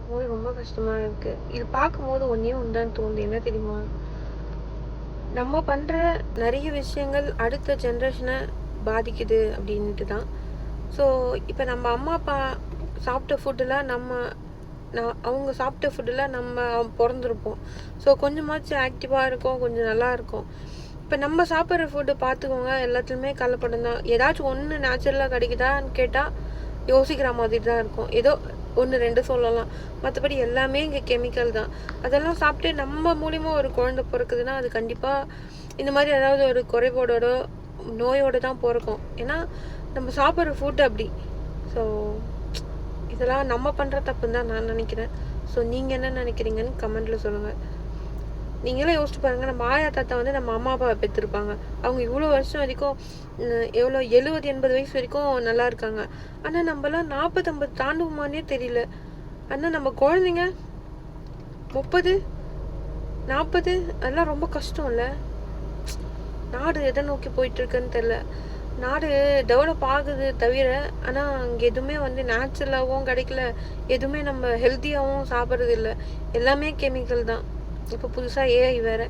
பார்க்கும்போது ரொம்ப கஷ்டமா இருக்கு. இது பார்க்கும்போது ஒண்ணே ஒண்ணு தான் தோணுது. என்ன தெரியுமா? நம்ம பண்ற நெறைய விஷயங்கள் அடுத்த ஜெனரேஷன பாதிக்குது அப்படின்ட்டு தான். ஸோ, இப்ப நம்ம அம்மா, அப்பா சாப்பிட்ட ஃபுட்டுலாம் அவங்க சாப்பிட்ட ஃபுட்டுலாம் நம்ம பொறந்திருப்போம். ஸோ, கொஞ்சமாச்சும் ஆக்டிவா இருக்கும், கொஞ்சம் நல்லா இருக்கும். இப்போ நம்ம சாப்பிட்ற ஃபுட்டு பார்த்துக்கோங்க, எல்லாத்துலேயுமே கலப்படம் தான். ஏதாச்சும் ஒன்று நேச்சுரலாக கிடைக்குதான்னு கேட்டால் யோசிக்கிற மாதிரி தான் இருக்கும். ஏதோ 1, 2 சொல்லலாம். மற்றபடி எல்லாமே இங்கே கெமிக்கல் தான். அதெல்லாம் சாப்பிட்டு நம்ம மூலியமா ஒரு குழந்தை பிறக்குதுன்னா அது கண்டிப்பாக இந்த மாதிரி ஏதாவது ஒரு குறைபாடோட நோயோடு தான் பிறக்கும். ஏன்னா நம்ம சாப்பிட்ற ஃபுட் அப்படி. ஸோ இதெல்லாம் நம்ம பண்ணுற தப்புன்னு தான் நான் நினைக்கிறேன். ஸோ நீங்கள் என்ன நினைக்கிறீங்கன்னு கமெண்ட்டில் சொல்லுங்கள். நீங்களே யோசிச்சு பாருங்கள், நம்ம ஆயா தாத்தா வந்து நம்ம அம்மா அப்பாவை பெற்றிருப்பாங்க. அவங்க இவ்வளோ வருஷம் வரைக்கும் எவ்வளோ 70, 80 வயசு வரைக்கும் நல்லா இருக்காங்க. ஆனால் நம்மலாம் 40, 50 தாண்டுவோமானே தெரியல. ஆனால் நம்ம குழந்தைங்க 30, 40 அதெல்லாம் ரொம்ப கஷ்டம் இல்லை? நாடு எதை நோக்கி போயிட்டுருக்குன்னு தெரில. நாடு டெவலப் ஆகுது தவிர, ஆனால் அங்கே எதுவுமே வந்து நேச்சுரலாகவும் கிடைக்கல, எதுவுமே நம்ம ஹெல்த்தியாகவும் சாப்பிட்றது இல்லை. எல்லாமே கெமிக்கல் தான். இப்போ புதுசாக ஏஐ வேறு.